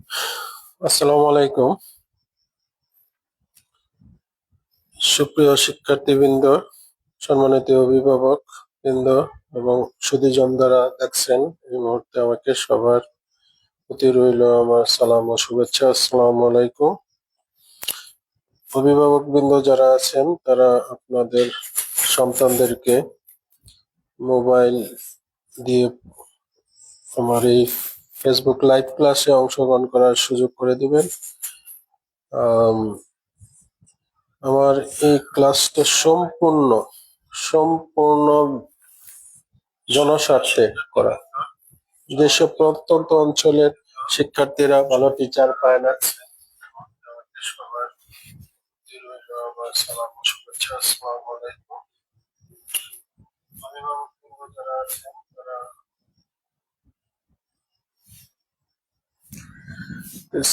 আসসালামু আলাইকুম। সুপ্রিয় শিক্ষার্থীবৃন্দ, সম্মানিত অভিভাবক বৃন্দ এবং সুধীজন যারা দেখছেন এই মুহূর্তে আমাকে, সবার প্রতি রইল আমার সালাম ও শুভেচ্ছা। আসসালামু আলাইকুম। অভিভাবক বৃন্দ যারা আছেন তারা আপনাদের সন্তানদেরকে মোবাইল দিয়ে আমার এই ফেসবুক লাইভ ক্লাসে অংশগ্রহণ করার সুযোগ করে দিবেন। আমার এই ক্লাসটা সম্পূর্ণ জনস্বার্থে করা। যেসব প্রত্যন্ত অঞ্চলের শিক্ষার্থীরা ভালো টিচার পায় না,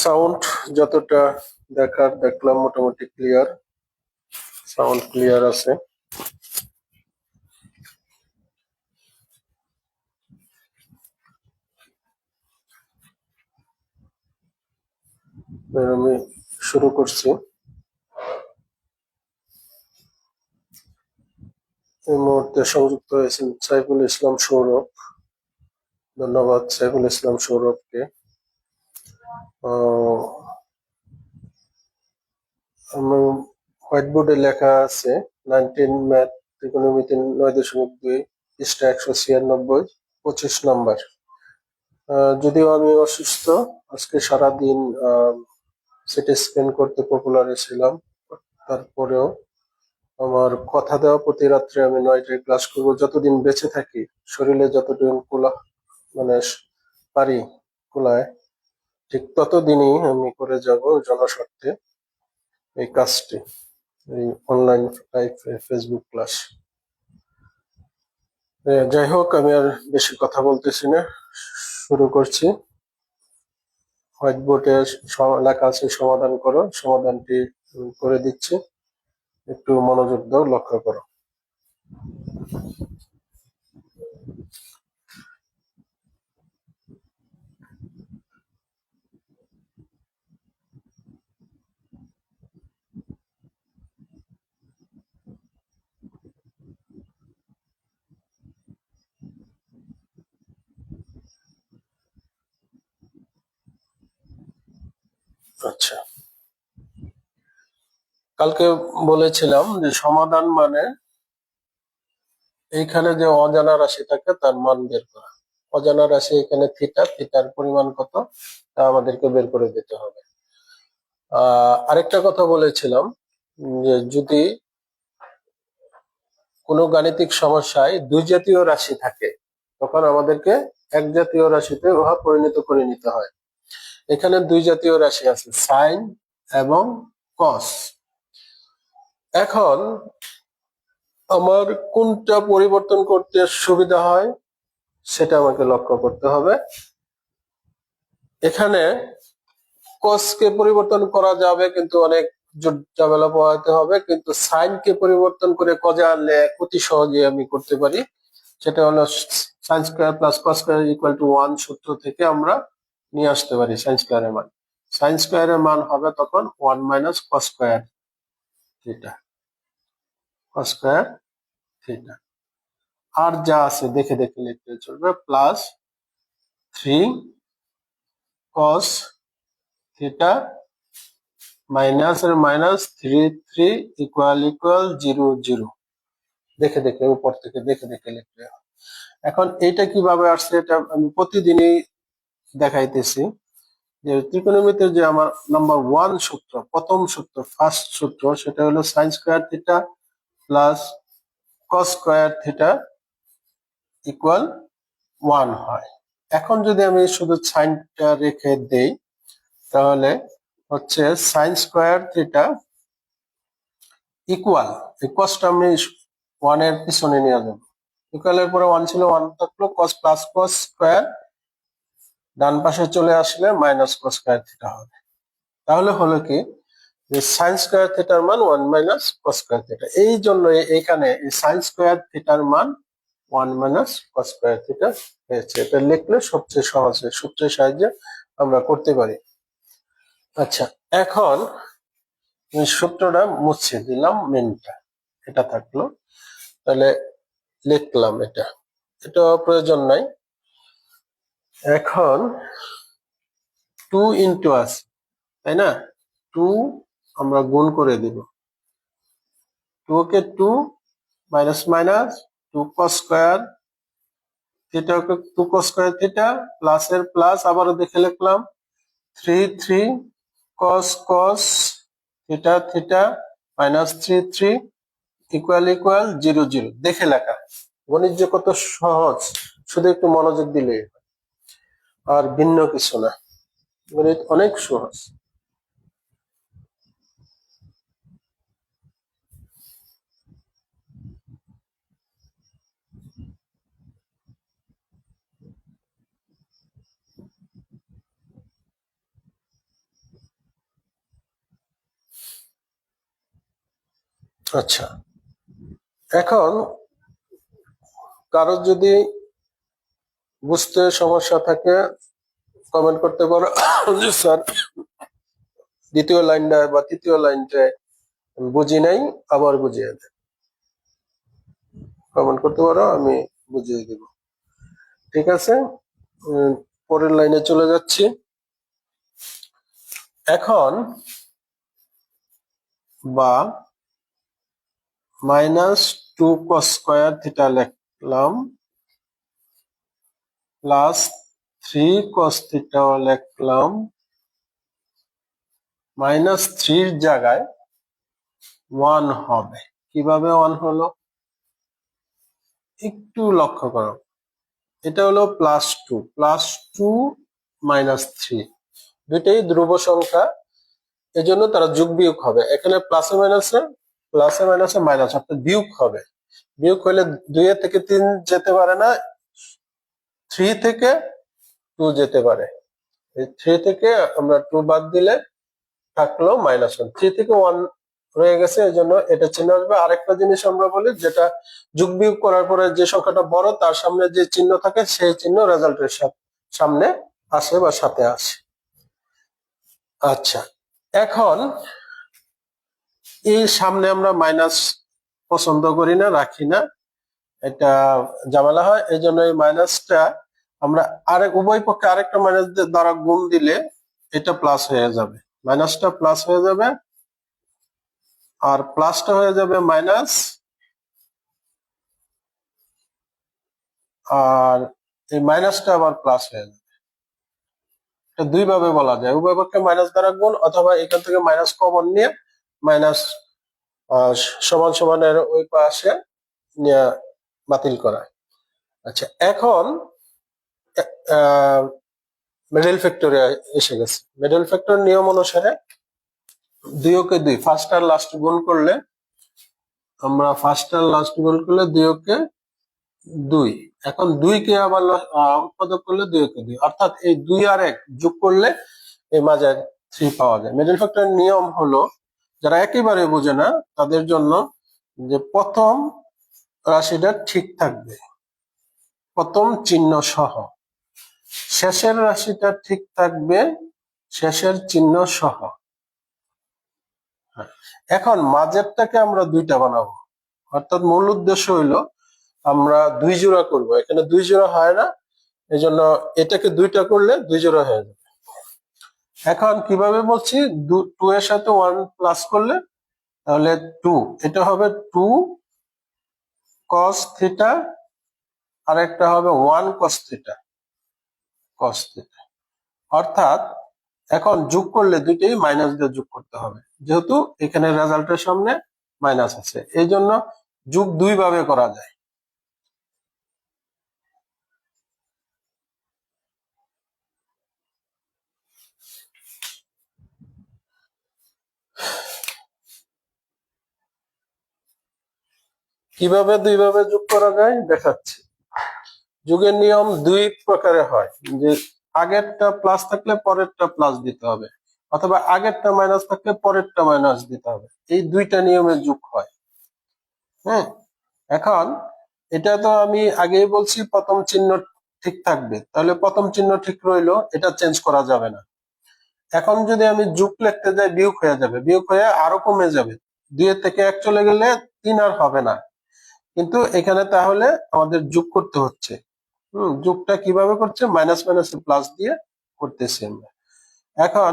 সাউন্ড যতটা দেখলাম মোটামুটি ক্লিয়ার, সাউন্ড ক্লিয়ার আছে। আমি শুরু করছি। এই মুহূর্তে সংযুক্ত হয়েছেন সাইফুল ইসলাম সৌরভ। ধন্যবাদ সাইফুল ইসলাম সৌরভকে। আমার হোয়াইট বোর্ডে লেখা আছে 19 ম্যাথ ত্রিকোণমিতি 9.2 পৃষ্ঠা 196 25 নাম্বার। যদিও আমি অসুস্থ, আজকে সারাদিন সিটি স্ক্যান করতে পপুলারে ছিলাম, তারপরেও আমার কথা দেওয়া প্রতি রাত্রে আমি 9টায় ক্লাস করব। যতদিন বেঁচে থাকি, শরীরে যতদিন পারি কুলায়, ঠিক ততদিনই আমি করে যাব জনস্বার্থে এই কাজটি, এই অনলাইন ফেসবুক ক্লাস। যাই হোক, আমি আর বেশি কথা বলতেছি না, শুরু করছি। হোয়াইট বোর্ডে লেখা আছে সমাধান করো, সমাধানটি করে দিচ্ছি, একটু মনোযোগ দাও, লক্ষ্য করো। আচ্ছা, কালকে বলেছিলাম যে সমাধান মানে এইখানে যে অজানা রাশি থাকে তার মান বের করা। অজানা রাশি এখানে থিটার পরিমাণ কত তা আমাদেরকে বের করে দিতে হবে। আরেকটা কথা বলেছিলাম যে যদি কোনো গাণিতিক সমস্যায় দুই জাতীয় রাশি থাকে তখন আমাদেরকে এক জাতীয় রাশিতে উহা পরিণত করে নিতে হয়। এখানে দুই জাতীয় রাশি আছে, সাইন এবং কস। এখন আমার কোনটা পরিবর্তন করতে সুবিধা হয় সেটা আমাকে লক্ষ্য করতে হবে। এখানে কসকে পরিবর্তন করা যাবে, কিন্তু অনেক ঝামেলা পোহাতে হবে, কিন্তু সাইনকে পরিবর্তন করে কজে আনলে অতি সহজে আমি করতে পারি। সেটা হলো sine square plus cos square equal to 1 সূত্র থেকে আমরা নিয়ে আসতে পারি সাইন স্কয়ারের মান। সাইন স্কয়ারের মান হবে তখন 1 minus cos square theta, cos square theta. আর যা আছে দেখে দেখে লিখতে চলবে, প্লাস 3 কস থিটা মাইনাস এর মাইনাস 3 ইকুয়াল 0 দেখে দেখে উপর থেকে দেখে দেখে লিখতে হবে। এখন এটা কিভাবে আসছে এটা আমি প্রতিদিনই দেখাইতেছি যে ত্রিকোণমিতির যে আমার নাম্বার 1 সূত্র, প্রথম সূত্র, ফার্স্ট সূত্র, সেটা হলো sine square theta plus cos square theta equal 1 হয়। এখন যদি আমি শুধু সাইনটা রেখে দেই তাহলে হচ্ছে সাইন স্কয়ার থিটা ইকুয়াল, এই কসটা আমি 1 এর পিছনে নিয়ে যাবো, ইকুয়ালের পরে 1 ছিল, 1 থাকলো, কস প্লাস কস স্কয়ার ডান পাশে চলে আসলে মাইনাস কস স্কয়ার থিটা হবে। তাহলে হলো কি যে সাইন স্কয়ার থিটার মান 1 মাইনাস কস স্কয়ার থিটা। এই জন্য এখানে এই সাইন স্কয়ার থিটার মান 1 মাইনাস কস স্কয়ার থিটা হয়েছে। এটা লিখলে সবচেয়ে সহজ হয়, সূত্রের সাহায্যে আমরা করতে পারি। আচ্ছা, এখন সূত্রটা মুছে দিলাম, মেনটা এটা থাকলো, তাহলে লিখলাম এটা প্রয়োজন নাই। এখন 2 ইন্টু আছে, তাই না? 2 আমরা গুণ করে দিব, 2 কে 2 minus minus 2 cos square theta কে 2 cos স্কয়ার থিটা, প্লাস এর প্লাস আবারও দেখে লিখলাম 3 cos cos theta theta minus 3 equal equal 0 0 দেখে লেখা। গণিত যে কত সহজ, শুধু একটু মনোযোগ দিলে, আর ভিন্ন কিছু না, গণিত অনেক সহজ। আচ্ছা, এখন কারো যদি বুঝতে সমস্যা থাকে কমেন্ট করতে পারো যে স্যার দ্বিতীয় লাইনটা বা তৃতীয় লাইনটা বুঝি নাই, আবার বুঝিয়ে দেন, কমেন্ট করতে পারো, আমি বুঝিয়ে দেব। ঠিক আছে, পরের লাইনে চলে যাচ্ছি। এখন বা মাইনাস 2 cos স্কয়ার থিটা লিখলাম, প্লাস 3 cos থিটা লিখলাম, মাইনাস 3 জায়গায় 1 হবে। কিভাবে 1 হলো একটু লক্ষ্য করো, এটা হলো +2 মাইনাস 3, দুইটাই ধ্রুব সংখ্যা, এজন্য তারা যোগ বিয়োগ হবে। এখানে প্লাসে মাইনাসে মাইনাস, অর্থাৎ বিয়োগ হবে। বিয়োগ হলে 2 থেকে 3 যেতে পারে না, 3 থেকে 2 যেতে পারে। এই 3 থেকে আমরা 2 বাদ দিলে থাকলো -1, 3 থেকে 1 রয়ে গেছে, এই জন্য এটা চিহ্ন আসবে। আরেকটা জিনিস আমরা বলি, যেটা যোগ বিয়োগ করার পরে যে সংখ্যাটা বড় তার সামনে যে চিহ্ন থাকে সেই চিহ্ন রেজাল্টের সামনে আসে বা সাথে আসে। আচ্ছা, এখন এই সামনে আমরা মাইনাস পছন্দ করি না, রাখি না, এটা ঝামেলা হয়, এই জন্য এই মাইনাসটা আমরা উভয় পক্ষে আরেকটা মাইনাস দ্বারা গুণ দিলে এটা প্লাস হয়ে যাবে, মাইনাসটা প্লাস হয়ে যাবে, আর প্লাসটা হয়ে যাবে মাইনাস, আর এই মাইনাসটা আবার প্লাস হয়ে যাবে। এটা দুই ভাবে বলা যায়, উভয় পক্ষে মাইনাস দ্বারা গুণ, অথবা এখান থেকে মাইনাস কমন নিয়ে মাইনাস সমান সমানের ওই পাশে নিয়ে বাতিল করা। আচ্ছা, এখন মিডল ফ্যাক্টরে এসে গেছে। মিডল ফ্যাক্টর নিয়ম অনুসারে 2 কে 2 ফার্স্ট আর লাস্ট গুণ করলে, আমরা ফার্স্ট আর লাস্ট গুণ করলে 2 কে 2, এখন 2 কে আবার উৎপাদক করলে 2 কে 2, অর্থাৎ এই 2 আর 1 যোগ করলে এই মাঝে 3 পাওয়া যায়। মিডল ফ্যাক্টর নিয়ম হলো, যারা একেবারে বোঝে না তাদের জন্য, যে প্রথম রাশিটা ঠিক থাকবে প্রথম চিহ্ন সহ, শেষের রাশিটা ঠিক থাকবে শেষের চিহ্ন সহ। এখন মাঝেরটাকে আমরা 2টা বানাবো, অর্থাৎ মূল উদ্দেশ্য হইলো আমরা 2 জোড়া করব, এখানে 2 জোড়া হয় না, এই জন্য এটাকে 2টা করলে 2 জোড়া হয়ে যাবে। এখন কিভাবে বলছি, 2 এর সাথে 1 প্লাস করলে তাহলে 2, এটা হবে 2 cos থিটা, আর একটা হবে 1 cos থিটা, অর্থাৎ এখন যোগ করলে দুইটাই মাইনাস দিয়ে যোগ করতে হবে, যেহেতু এখানে রেজাল্টের সামনে মাইনাস আছে, এই জন্য যোগ 2 ভাবে করা যায়। কিভাবে 2 ভাবে যোগ করা যায় দেখাচ্ছি। যোগের নিয়ম 2 প্রকারে হয়, যে আগেরটা প্লাস থাকলে পরেরটা প্লাস দিতে হবে, অথবা আগেরটা মাইনাস থাকলে পরেরটা মাইনাস দিতে হবে, এই 2টা নিয়মে যোগ হয়। হ্যাঁ, এখন এটা তো আমি আগেই বলছি প্রথম চিহ্ন ঠিক থাকবে, তাহলে প্রথম চিহ্ন ঠিক রইলো, এটা চেঞ্জ করা যাবে না। এখন যদি আমি যোগ লিখতে যাই বিয়োগ হয়ে যাবে, বিয়োগ হয়ে আরো কমে যাবে, 2 থেকে 1 চলে গেলে 3 আর হবে না। কিন্তু এখানে তাহলে আমাদের যোগ করতে হচ্ছে। যোগটা কিভাবে করছে, মাইনাস মাইনাস প্লাস দিয়ে করতেছি আমরা। এখন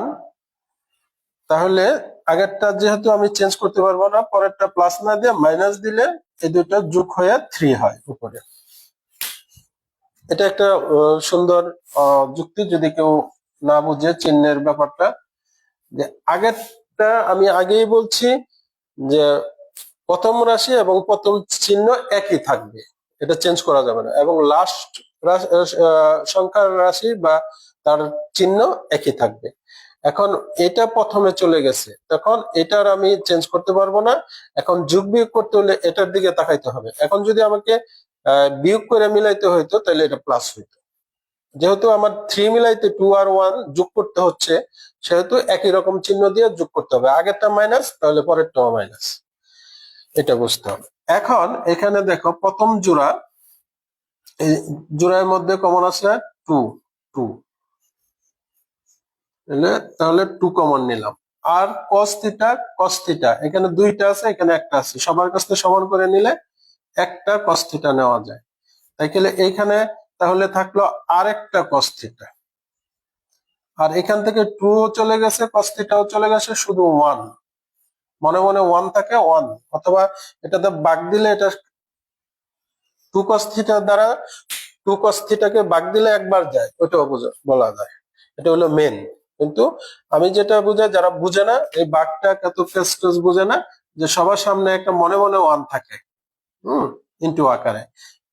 তাহলে আগেরটা যেহেতু আমি চেঞ্জ করতে পারবো না, পরেরটা প্লাস না দিয়ে মাইনাস দিলে এই দুটো যোগ হয়ে 3 হয় উপরে। এটা একটা সুন্দর যুক্তি, যদি কেউ না বুঝে চিহ্নের ব্যাপারটা। যে আগেরটা আমি আগেই বলছি যে প্রথম রাশি এবং প্রথম চিহ্ন একই থাকবে, এটা চেঞ্জ করা যাবে না, এবং লাস্ট সংখ্যার রাশি বা তার চিহ্ন একই থাকবে। এখন এটা প্রথমে চলে গেছে, তখন এটার আমি চেঞ্জ করতে পারবো না। এখন যোগ বিয়োগ করতে হলে এটার দিকে তাকাইতে হবে। এখন যদি আমাকে বিয়োগ করে মিলাইতে হইতো তাহলে এটা প্লাস হইতো। যেহেতু আমার 3 মিলাইতে 2 আর 1 যোগ করতে হচ্ছে, সেহেতু একই রকম চিহ্ন দিয়ে যোগ করতে হবে। আগেরটা মাইনাস, তাহলে পরেরটাও মাইনাস, এটা বুঝতে হবে। এখন এখানে দেখো প্রথম জোড়া, এই জোড়ার মধ্যে কমন আছে 2 2, তাহলে 2 কমন নিলাম। আর cos থিটা এখানে দুইটা আছে, এখানে একটা আছে, সবার কাছ থেকে সমান করে নিলে একটা cos থিটা নেওয়া যায়। তাইলে এইখানে তাহলে থাকলো আরেকটা cos থিটা, আর এখান থেকে 2 চলে গেছে, cos থিটাও চলে গেছে, শুধু 1 মনে মনে 1 থাকে 1, অথবা এটাতে ভাগ দিলে এটা 2 cos থিটা দ্বারা 2 cos থিটাকে ভাগ দিলে একবার যায়, ওটাও বলা যায়। এটা হলো মেন। কিন্তু আমি যেটা বুঝাই, যারা বুঝে না এই ভাগটা কত কেস বুঝে না, যে সবার সামনে একটা মনে মনে 1 থাকে ইনটু আকারে।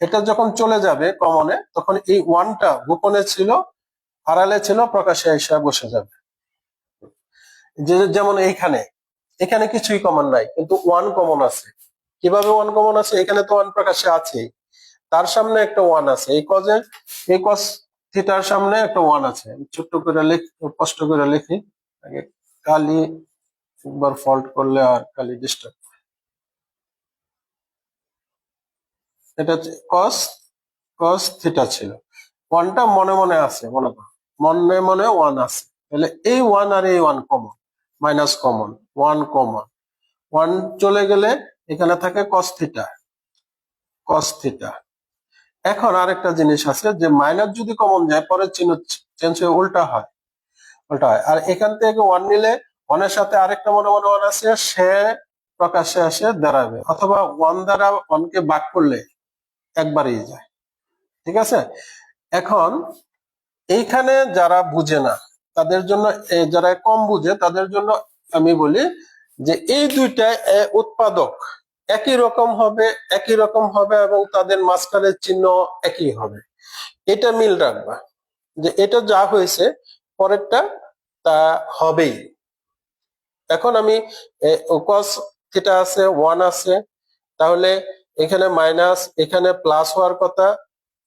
এটা যখন চলে যাবে কমনে, তখন এই 1টা গোপনে ছিল, আড়ালে ছিল, প্রকাশ্যে এসে বসে যাবে। যেমন এইখানে এখানে কিছুই কমন নাই, কিন্তু 1 কমন আছে। কিভাবে 1 কমন আছে, এখানে তো 1 প্রকাশ্যে আছে, তার সামনে একটা 1 আছে, এই cos থিটার সামনে একটা 1 আছে। ছোট্ট করে কষ্ট করে লিখি, আগে কালি একবার ফল্ট করলে আর কালি ডিস্টার্ব। এটা cos থিটা ছিল, 1টা মনে মনে আছে, মনে মনে 1 আছে, তাহলে এই 1 আর এই 1 কমন, মাইনাস কমন, 1 কমন, 1 চলে গেলে এখানে থাকে cos থিটা। এখন আরেকটা জিনিস আছে, যে মাইনাস যদি কমন যায়, পরের চিহ্ন চেঞ্জ হয়ে উল্টা হয়। আর এখান থেকে 1 নিলে 1 এর সাথে আরেকটা মনে মনে 1 আছে, সে প্রকাশ্যে আসে দাঁড়াবে, অথবা 1 দ্বারা 1 কে ভাগ করলে একবারই যায়। ঠিক আছে। এখন এইখানে যারা বুঝে না তাদের জন্য, যারা কম বুঝে তাদের জন্য আমি বলি যে এই দুইটা উৎপাদক একই রকম হবে এবং তাদের মাঝখানের চিহ্ন একই হবে। এটা মিল রাখবা, যে এটা যা হয়েছে পরেরটা তা হবেই। এখন আমি cos থিটা আছে, 1 আছে, তাহলে এখানে মাইনাস, এখানে প্লাস হওয়ার কথা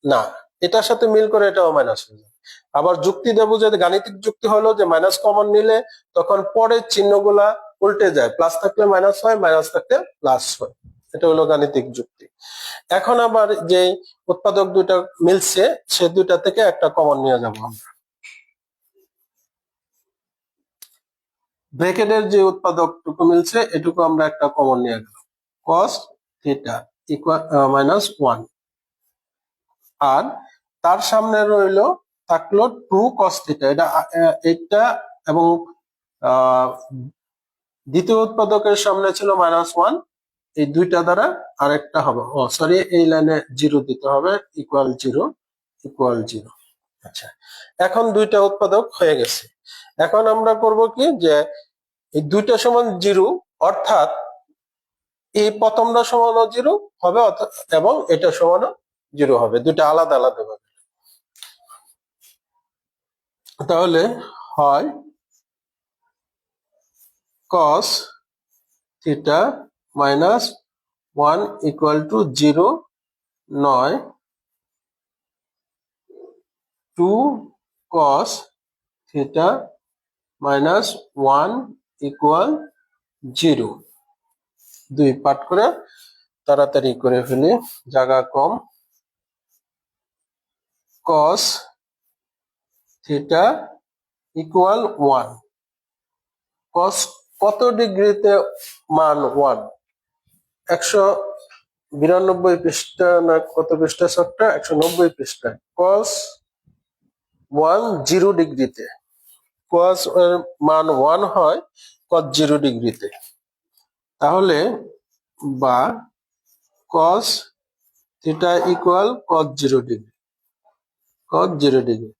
না, এটার সাথে মিল করে এটাও মাইনাস হয়ে যায়। আবার যুক্তি দেবো, যে গাণিতিক যুক্তি হলো যে মাইনাস কমন নিলে তখন পরের চিহ্নগুলা উল্টে যায়, প্লাস থাকলে মাইনাস হয়, মাইনাস থাকলে প্লাস হয়, এটা হলো গাণিতিক যুক্তি। এখন আবার যে উৎপাদক দুইটা মিলছে, সে দুইটা থেকে একটা কমন নিয়ে যাবো আমরা। ব্র্যাকেটের যে উৎপাদকটুকু মিলছে এটুকু আমরা একটা কমন নিয়ে গেলাম, cos থিটা ইকুয়াল -1, আর তার সামনে থাকলো 2 cos থিটা। এটা এবং দ্বিতীয় উৎপাদকের সামনে ছিল -1, এই দুইটা দ্বারা আরেকটা হবে, সরি এই লাইনে 0 দিতে হবে, ইকুয়াল 0। আচ্ছা, এখন দুইটা উৎপাদক হয়ে গেছে। এখন আমরা করব কি, যে এই দুইটা সমান 0, অর্থাৎ এই প্রথমটা সমানও 0 হবে, এবং এটা সমানও 0 হবে, দুইটা আলাদা আলাদা ভাবে। তাহলে হয় cos থিটা -1 ইকুয়াল টু 0, নয় 2 cos থিটা -1 ইকুয়াল 0। 2 পার্ট করে তাড়াতাড়ি করে ফেলি, জায়গা কম। cos থিটা ইকুয়াল 1, কস কত ডিগ্রিতে মান 1? 192 পৃষ্ঠা না কত পৃষ্ঠা সবটা? 190 পৃষ্ঠা। কস 1 0 ডিগ্রিতে, কস এর মান 1 হয় কস 0 ডিগ্রিতে। তাহলে বা cos theta equal cos 0 degree, cos 0 degree.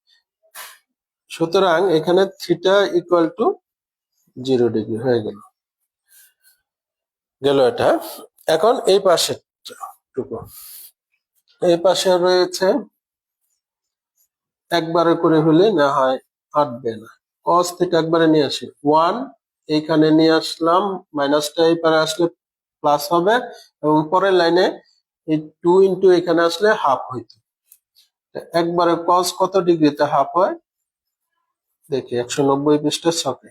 সুতরাং এখানে থিটা ইকুয়াল টু 0 ডিগ্রি হয়ে গেল এটা। এখন এই পাশে টুকু, এই পাশে রয়েছে একবারে করে হলে না হয় আটবে না। কস থিটা একবারে নিয়ে আসি, 1 এইখানে নিয়ে আসলাম, মাইনাসটা এই পারে আসলে প্লাস হবে, এবং পরের লাইনে এই 2 ইন্টু এখানে আসলে হাফ হইতো। একবারে কস কত ডিগ্রিতে হাফ হয় দেখি, 190 পৃষ্ঠার ছকে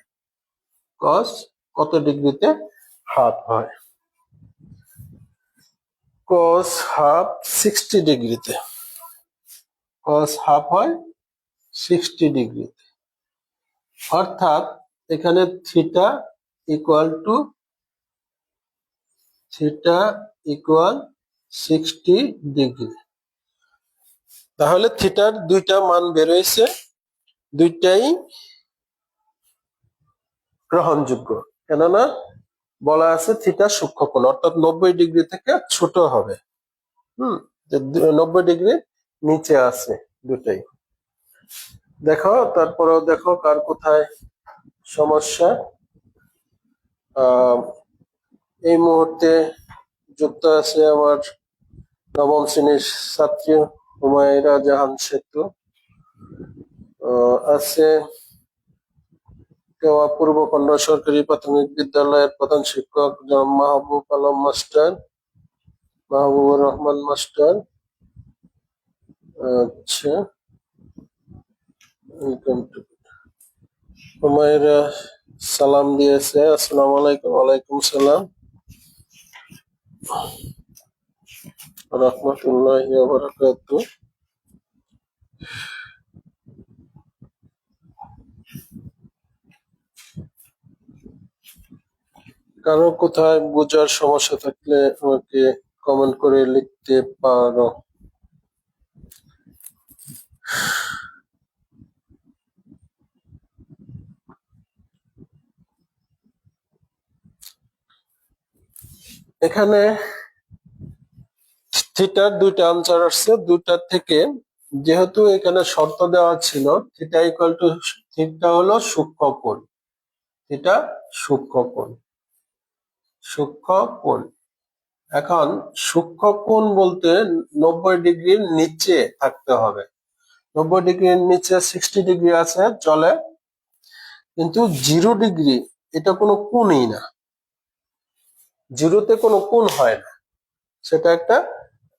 কস কত ডিগ্রিতে হাফ হয়? কস হাফ 60 ডিগ্রিতে, কস হাফ হয় 60 ডিগ্রিতে। অর্থাৎ এখানে থিটা ইকুয়াল টু 60 ডিগ্রি। তাহলে থিটার দুইটা মান বের হয়েছে, দুইটাই গ্রহণযোগ্য। কেননা বলা আছে থিটা সূক্ষ্মকোণ, অর্থাৎ 90 ডিগ্রি থেকে ছোট হবে। 90 ডিগ্রি নিচে আছে দুটাই। দেখো, তারপরেও দেখো কার কোথায় সমস্যা। এই মুহূর্তে যুক্ত আছে আমার নবম শ্রেণীর ছাত্রী হুমায়রা জাহান সেতু, আছে কেওয়া পূর্ব খণ্ড সরকারি প্রাথমিক বিদ্যালয়ের প্রধান শিক্ষক মাহবুব আলম মাস্টার, মাহবুবুর রহমান মাস্টার। আচ্ছা, হুমায়রা সালাম দিয়েছে, আসসালামু আলাইকুম। ওয়ালাইকুম সালাম রাহমাতুল্লাহি ওয়া বারাকাতুহু। কারো কোথায় বোঝার সমস্যা থাকলে আমাকে কমেন্ট করে লিখতে পারো। এখানে থিটার দুইটা আনসার আসছে, দুইটার থেকে যেহেতু এখানে শর্ত দেওয়া ছিল থিটা ইকুয়াল টু, থিটা হলো সূক্ষ্মকোণ, থিটা সূক্ষ্মকোণ, সূক্ষ্মকোণ। এখন সূক্ষ্মকোণ বলতে 90 ডিগ্রির নিচে থাকতে হবে। 90 ডিগ্রির নিচে 60 ডিগ্রি আছে চলে, কিন্তু 0 ডিগ্রি এটা কোনো কোণই না, জিরোতে কোনো কোণ হয় না, সেটা একটা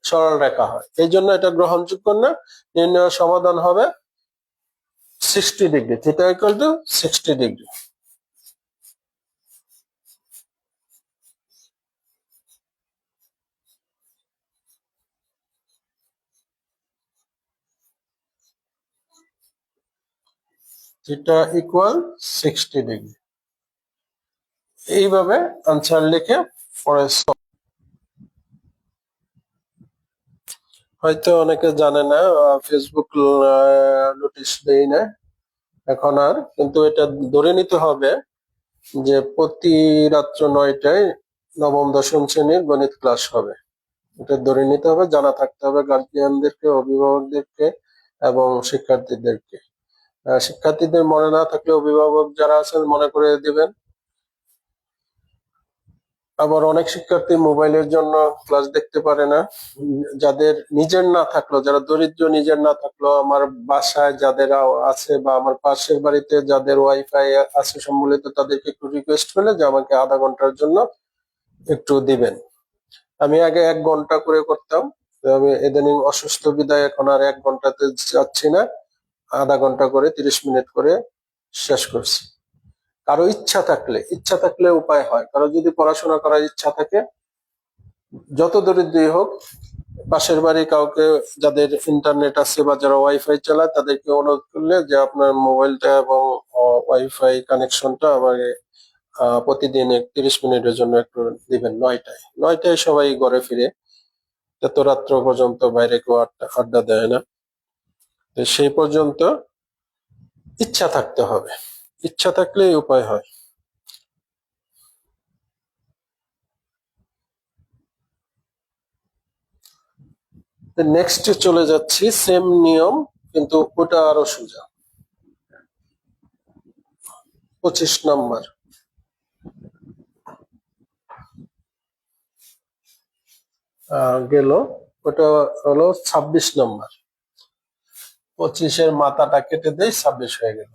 সরল রেখা হয়, এই জন্য এটা গ্রহণযোগ্য না। নির্ণয় সমাধান হবে 60 degree, theta equal to 60 degree. Theta equal 60 degree. এইভাবে আনসার লিখে পরে হয়তো অনেকে জানে না, ফেসবুক নোটিশ দেই না এখন আর, কিন্তু এটা ধরে নিতে হবে যে প্রতি রাত্র 9টায় নবম দশম শ্রেণীর গণিত ক্লাস হবে। এটা ধরে নিতে হবে, জানা থাকতে হবে গার্জিয়ানদেরকে, অভিভাবকদেরকে এবং শিক্ষার্থীদেরকে। শিক্ষার্থীদের মনে না থাকলে অভিভাবক যারা আছেন মনে করে দিবেন। আবার অনেক শিক্ষার্থী মোবাইলের জন্য ক্লাস দেখতে পারে না। যাদের নিজের না থাকলো, যারা দরিদ্র নিজের না থাকলো, আমার বাসায় যাদের আছে বা আমার পাশের বাড়িতে যাদের ওয়াইফাই আছে সম্মিলিত, তাদেরকে একটু রিকোয়েস্ট করলে যে আমাকে আধা ঘন্টার জন্য একটু দিবেন। আমি আগে 1 ঘন্টা করে করতাম, আমি ইদানিং অসুস্থ বিদায় এখন আর 1 ঘন্টাতে যাচ্ছি না, আধা ঘন্টা করে 30 মিনিট করে শেষ করছি। কারো ইচ্ছা থাকলে উপায় হয়। কারো যদি পড়াশোনা করার ইচ্ছা থাকে, যত দরিদ্রই হোক, পাশের বাড়ি কাউকে যাদের ইন্টারনেট আছে বা যারা ওয়াইফাই চালায় তাদেরকে অনুরোধ করলে যে আপনার মোবাইলটা এবং ওয়াইফাই কানেকশনটা আমাকে প্রতিদিন 30 মিনিটের জন্য একটু দিবেন 9টায় সবাই ঘরে ফিরে, এত রাত্র পর্যন্ত বাইরে কেউ আড্ডা দেয় না। তো সেই পর্যন্ত ইচ্ছা থাকতে হবে, ইচ্ছা থাকলেই উপায় হয়। নেক্সট চলে যাচ্ছি, সেম নিয়ম কিন্তু ওটা আরো সোজা। 25 নম্বর গেল, ওটা হলো 26 নম্বর। 25-এর মাথাটা কেটে দেয়, 26 হয়ে গেল।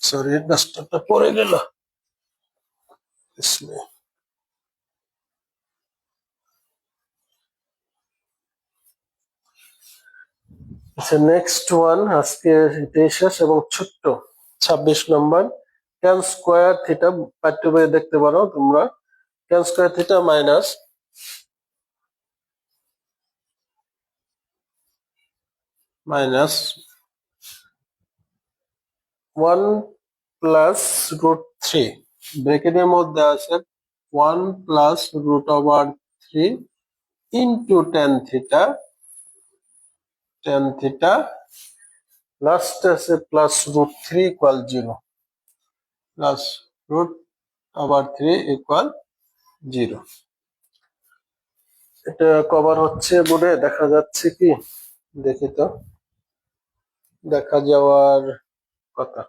সরি, ডাস্টারটা পড়ে গেল। আচ্ছা, নেক্সট ওয়ান আজকে এটাই শেষ এবং ছোট্ট 26 নম্বর। ট্যান স্কোয়ার থিটা, পাঠ্য বইয়ে দেখতে পারো তোমরা। ট্যান স্কোয়ার থিটা মাইনাস 1+√3, ব্র্যাকেটের মধ্যে আছে 1+√3 ইন্টু ট্যান থিটা লাস্ট আছে +√3 ইকুয়াল 0, +√3 ইকুয়াল 0। এটা কভার হচ্ছে বোর্ডে, দেখা যাচ্ছে কি? দেখি তো, দেখা যাওয়ার কথা।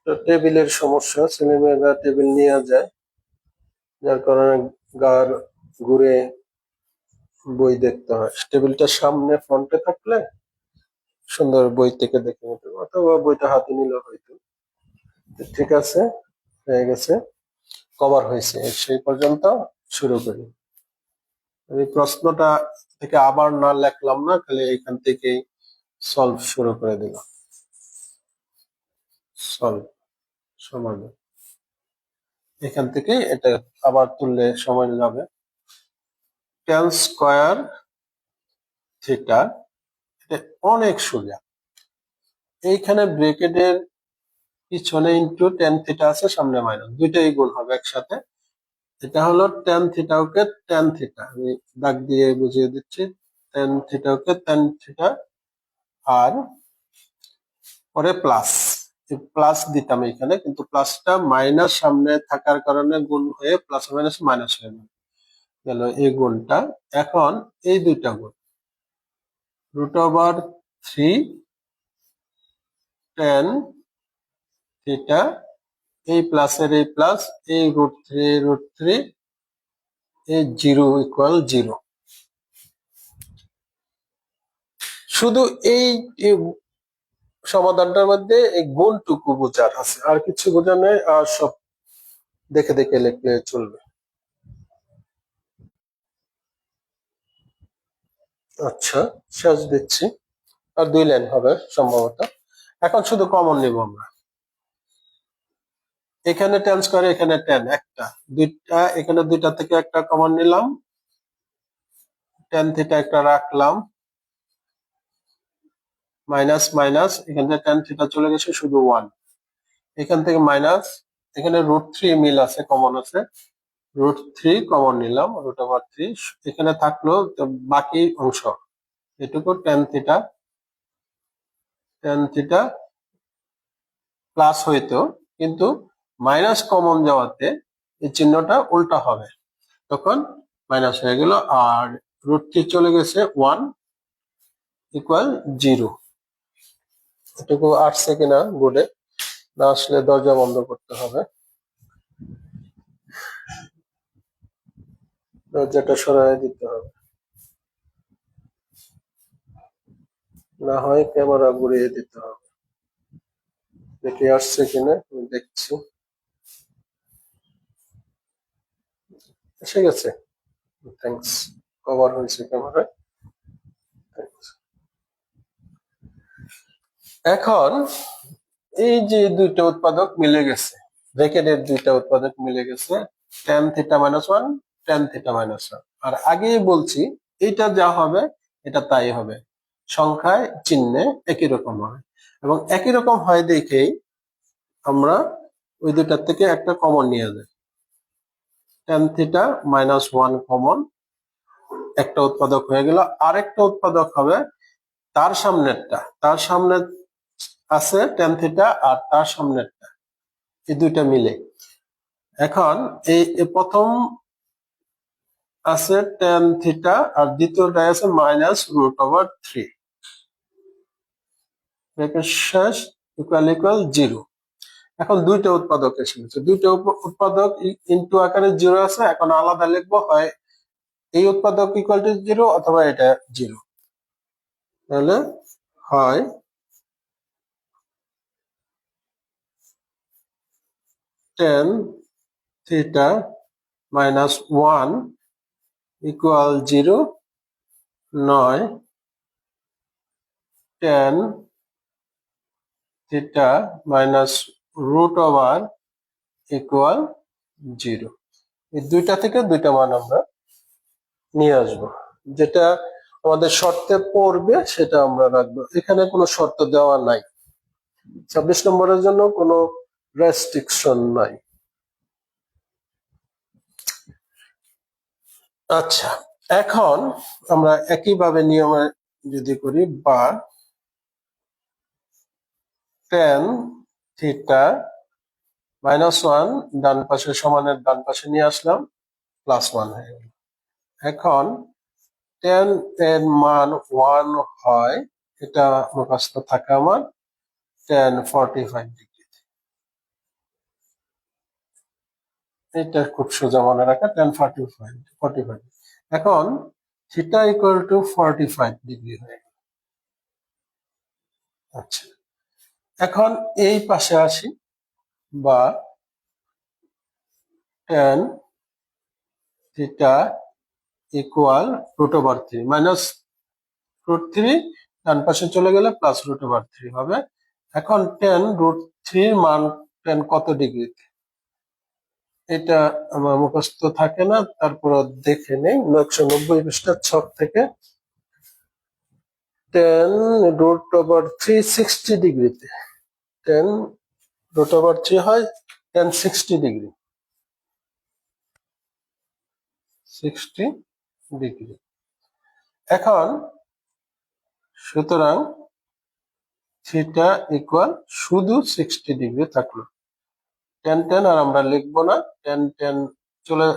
তো টেবিলের সমস্যা, ছেলেমেয়েরা টেবিল নিয়ে যায়, যার কারণে গার ঘুরে বই দেখতে হয়। টেবিলটা সামনে ফ্রন্টে থাকলে সুন্দর বই থেকে দেখে নিতে, অথবা বইটা হাতে নিলে হয়তো। ঠিক আছে, হয়ে গেছে, কভার হয়েছে। সেই পর্যন্ত শুরু করি। এই প্রশ্নটা থেকে আবার না লেখলাম না, খালি এখান থেকেই সলভ শুরু করে দিলাম। সলভ সমাধান এখান থেকে এটা আবার তুললে সময় যাবে। ট্যান স্কয়ার থিটা, এটা অনেক সোজা। এইখানে ব্র্যাকেটের পিছনে ইন্টু ট্যান থিটা আছে, সামনে মাইনাস, দুইটাই গুণ হবে একসাথে। এটা হলো tan theta, okay tan theta, আমি দাগ দিয়ে বুঝিয়ে দিচ্ছি। Tan theta okay tan theta, আর পরে প্লাস, প্লাস দিতাম এখানে, কিন্তু প্লাসটা মাইনাস সামনে থাকার কারণে গুণ হয়ে প্লাস মাইনাস মাইনাস হয়ে গেল এই গুণটা। এখন এই দুইটা গুণ, √3 ট্যান থিটা, এই প্লাসের এই প্লাস, এই √3 এই 0 ইকুয়াল 0। শুধু এই সমাধানটার মধ্যে এই গুণটুকু বোঝার আছে, আর কিছু বোঝা নেই, আর সব দেখে দেখে লিখলে চলবে। আচ্ছা, শেষ দিচ্ছি, আর 2 লাইন হবে সম্ভবত। এখন শুধু কমন নিব আমরা। এখানে ট্যান স্কয়ার, এখানে ট্যান, একটা দুইটা, এখানে দুইটা থেকে একটা কমন নিলাম, ট্যান থিটা একটা রাখলাম, মাইনাস মাইনাস, এখানে ট্যান থিটা চলে গেছে, শুধু 1। এখান থেকে মাইনাস, এখানে √3 মিল আছে, কমন আছে, √3 কমন নিলাম, √3 এখানে থাকলো, তো বাকি অংশ এটুকু ট্যান থিটা প্লাস হইতো, কিন্তু মাইনাস কমন যাওয়াতে এই চিহ্নটা উল্টা হবে, তখন মাইনাস হয়ে গেল, আর √3 চলে গেছে, 1 ইকুয়াল 0। এটুকু আসছে কিনা বোর্ডে না আসলে দরজা বন্ধ করতে হবে, দরজাটা সরাই দিতে হবে, না হয় ক্যামেরা ঘুরিয়ে দিতে হবে। দেখি আসছে কিনা, আমি দেখছি। এসে গেছে, থ্যাঙ্কস। কভার হয়েছে ক্যামেরায়। এখন এই যে দুইটা উৎপাদক মিলে গেছে, ব্র্যাকেটের দুইটা উৎপাদক মিলে গেছে, tan theta minus one, tan theta minus one. আর আগেই বলছি এটা যা হবে এটা তাই হবে, সংখ্যায় চিহ্নে একই রকম হবে, এবং একই রকম হয় দেখেই আমরা ওই দুটার থেকে একটা কমন নিয়ে যাই। tan theta minus one common, একটা উৎপাদক হয়ে গেল। আরেকটা উৎপাদক হবে তার সামনেরটা, তার সামনে আছে tan থিটা আর তার সামনেরটা, এই দুইটা মিলে। এখন এই প্রথম আছে tan থিটা আর দ্বিতীয়টা আছে মাইনাস রুট ওভার থ্রি, শেষ ইকুয়াল ইকুয়াল জিরো। এখন দুইটা উৎপাদক এসে গেছে, দুইটা উৎপাদক ইনটু আকারে জিরো আছে, এখন আলাদা লিখবো, হয় এই উৎপাদক ইকুয়াল টু জিরো অথবা এটা জিরো। তাহলে হয় tan theta minus one equal zero, নয় tan theta minus root over equal zero. এই দুইটা থেকে দুইটা মান আমরা নিয়ে আসবো, যেটা আমাদের শর্তে পড়বে সেটা আমরা রাখবো। এখানে কোনো শর্ত দেওয়া নাই, 26 নম্বরের জন্য কোনো রেস্ট্রিকশন নাই। আচ্ছা, এখন আমরা একইভাবে নিয়মে যদি করি, বা tan থিটা মাইনাস ওয়ান ডান পাশে সমানের ডান পাশে নিয়ে আসলাম, প্লাস ওয়ান হয়ে গেল। এখন tan এর মান ওয়ান হয়, এটা মুখস্থ থাকে আমার, tan 45 ডিগ্রি। এটা খুব সোজা মনে রাখা, tan 45। এখন থিটা ইকুয়াল টু 45 ডিগ্রি হয়ে গেল। আচ্ছা, এখন এই পাশে আসি, বা tan theta equal root over three, minus root three ডান পাশে চলে গেলে প্লাস রুট ওভার থ্রি হবে। এখন tan রুট থ্রির মান tan কত ডিগ্রিতে, এটা আমার মুখস্থ থাকে না, তারপর দেখে নেই 190 পৃষ্ঠার ছক থেকে। tan রুট ওভার থ্রি 60 ডিগ্রিতে, tan রুট ওভার থ্রি হয় tan 60 ডিগ্রি, 60 ডিগ্রি। এখন সুতরাং থিটা ইকুয়াল শুধু 60 ডিগ্রি থাকলো, tan tan আর আমরা লিখবো না, tan tan চলে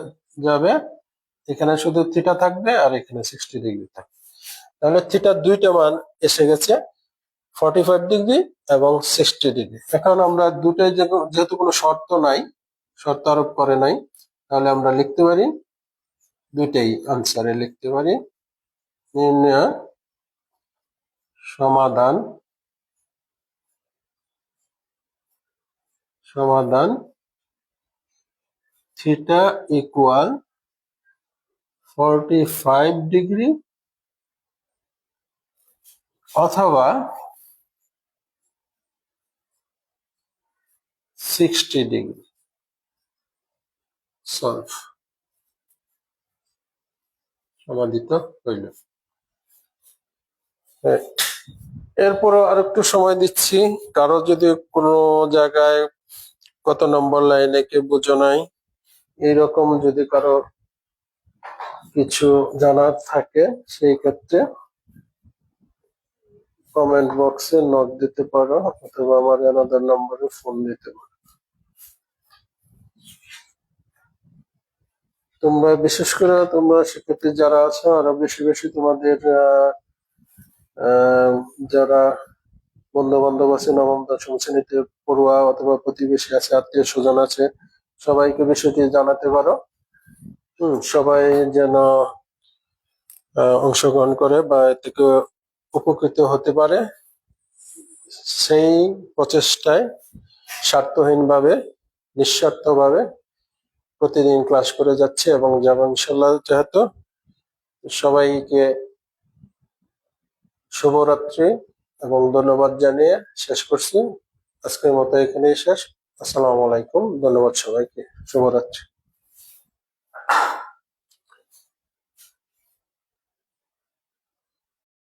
যাবে, এখানে শুধু থিটা থাকবে আর এখানে 60 ডিগ্রি থাকবে। তাহলে থিটার দুইটা মান এসে গেছে, 45 ডিগ্রি এবং 60 ডিগ্রি। এখন আমরা দুটাই যেহেতু কোনো শর্ত নাই, শর্ত আরোপ করে নাই, তাহলে আমরা লিখতে পারি, দুইটাই আনসারে লিখতে পারি, নির্ণয় সমাধান, সমাধান থিটা ইকুয়াল 45 ডিগ্রি অথবা 60 ডিগ্রি। সলভ, সমাধানিত হইল। এরপরও আর একটু সময় দিচ্ছি, কারো যদি কোনো জায়গায় কত নম্বর লাইনে কে বুঝো নাই, এইরকম যদি কারো কিছু জানার থাকে, সেই ক্ষেত্রে কমেন্ট বক্সে নোট দিতে পারো অথবা আমার এনাদের নম্বরে ফোন দিতে পারো। তোমরা বিশেষ করে তোমরা শিক্ষার্থী যারা আছো, আরো বেশি বেশি তোমাদের যারা বন্ধু বান্ধব আছে, নবম দশম শ্রেণীতে পড়ুয়া অথবা প্রতিবেশী আছে, আত্মীয় স্বজন আছে, সবাইকে বিষয়টি জানাতে পারো। সবাই যেন অংশগ্রহণ করে বা এ থেকে উপকৃত হতে পারে, সেই প্রচেষ্টায় স্বার্থহীনভাবে নিঃস্বার্থভাবে প্রতিদিন ক্লাস করে যাচ্ছে এবং যাব ইনশাল্লাহ। যেহেতু সবাইকে শুভরাত্রি এবং ধন্যবাদ জানিয়ে শেষ করছি। আজকের মতো এখানেই শেষ। আসসালামু আলাইকুম, ধন্যবাদ সবাইকে, শুভরাত্রি।